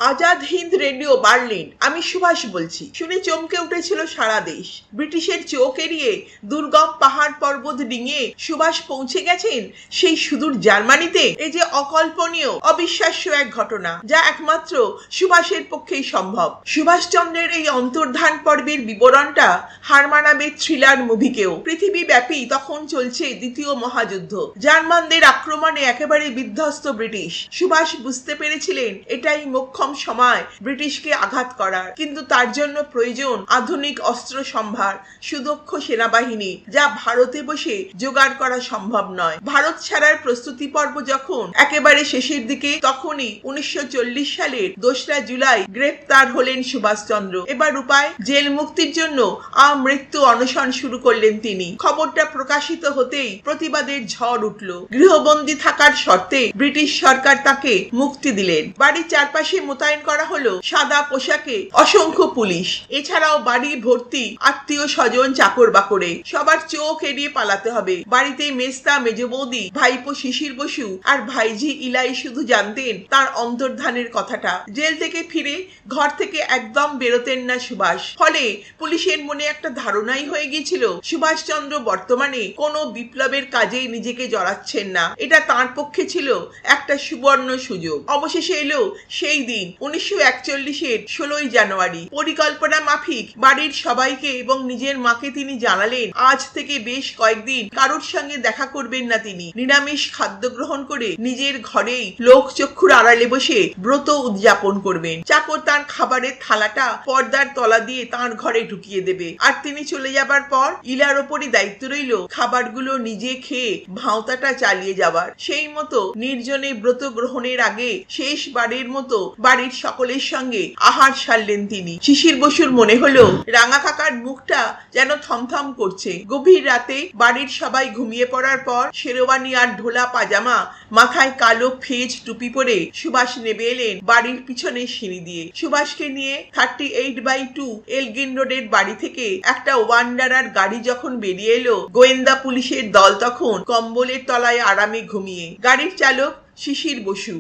Azad Hind radio Berlin. আমি সুভাষ বলছি। শুনে চমকে উঠেছিল সারা দেশ। ব্রিটিশের চোখ এড়িয়ে দুর্গম পাহাড় পর্বত ডিঙিয়ে সুভাষ পৌঁছে গেছেন সেই সুদূর জার্মানিতে। এই যে অকল্পনীয়, অবিশ্বাস্য এক ঘটনা, যা একমাত্র সুভাষের পক্ষেই সম্ভব। সুভাষচন্দ্রের এই অন্তর্ধান পর্বের বিবরণটা হার মানাবে থ্রিলার মুভিকেও। পৃথিবীব্যাপী তখন চলছে দ্বিতীয় মহাযুদ্ধ। জার্মানদের আক্রমণে একেবারে বিধ্বস্ত ব্রিটিশ। সুভাষ বুঝতে পেরেছিলেন এটাই মোক্ষম সময় ব্রিটিশকে আঘাত করার। কিন্তু তার জন্য প্রয়োজন আধুনিক অস্ত্র সম্ভার, সুদক্ষ সেনাবাহিনী, যা ভারতে বসে জোগাড় করা সম্ভব নয়। ভারত ছাড়ার প্রস্তুতি পর্ব যখন একেবারে শেষের দিকে, তখনই 1940 সালের 2রা জুলাই গ্রেপ্তার হলেন সুভাষচন্দ্র। এবার উপায়, জেল মুক্তির জন্য আমৃত্যু অনশন শুরু করলেন তিনি। খবরটা প্রকাশিত হতেই প্রতিবাদের ঝড় উঠল। গৃহবন্দী থাকার শর্তে ব্রিটিশ সরকার তাকে মুক্তি দিলেন। বাড়ির চারপাশে মোতায়েন করা হলো সাদা পোশাকে অসংখ্য পুলিশ। এছাড়াও বাড়ি ভর্তি আত্মীয় স্বজন, চাকর বাকরে। সবার চোখ এড়িয়ে পালাতে হবে। বাড়িতে মেজদা, মেজ বৌদি, ভাইপো শিশির বসু আর ভাইঝি ইলাই শুধু জানতেন তার অন্তর্ধানের কথাটা। জেল থেকে ফিরে ঘর থেকে একদম বেরোতেন না সুভাষ। ফলে পুলিশের মনে একটা ধারণাই হয়ে গিয়েছিল সুভাষচন্দ্র বর্তমানে কোনো বিপ্লবের কাজেই নিজেকে জড়াচ্ছেন না। এটা তার পক্ষে ছিল একটা সুবর্ণ সুযোগ। অবশেষে এলো সেই দিন, 1941-এর 16ই জানুয়ারি। পরিকল্পনা মাফিক বাড়ির সবাইকে এবং নিজের মাকে তিনি জানালেন আজ থেকে বেশ কয়েকদিন কারোর সঙ্গে দেখা করবেন না তিনি। নিরামিষ খাদ্য গ্রহণ করে নিজের ঘরেই লোক চক্ষুর আড়ালে বসে ব্রত উদযাপন করবেন। চাকর তার খাবারের থালাটা পর্দার তলা দিয়ে তার ঘরে ঢুকিয়ে দেবে। আর তিনি চলে যাবার পর ইলার ওপরই দায়িত্ব রইল খাবারগুলো নিজে খেয়ে ভাঁওতাটা চালিয়ে যাবার। সেই মতো নির্জনে ব্রত গ্রহণের আগে শেষবারের মতো বাড়ির সকলের সঙ্গে আহার সারলেন তিনি। শিশির বসুর মনে হলো রাঙা কাকার মুখটা যেন থমথম করছে। গভীর রাতে বাড়ির সবাই ঘুমিয়ে পড়ার পর শেরওয়ানি আর ঢোলা পাজামা, মাথায় কালো ফেজ টুপি পরে সুভাষ নেমে এলেন বাড়ির পিছনে সিঁড়ি দিয়ে। সুভাষকে নিয়ে 38/2 এলগিন রোডের বাড়ি থেকে একটা ওয়ান্ডারার গাড়ি যখন বেরিয়ে এলো, গোয়েন্দা পুলিশের দল তখন কম্বলের তলায় আরামে ঘুমিয়ে। গাড়ির চালক শিশির বসু।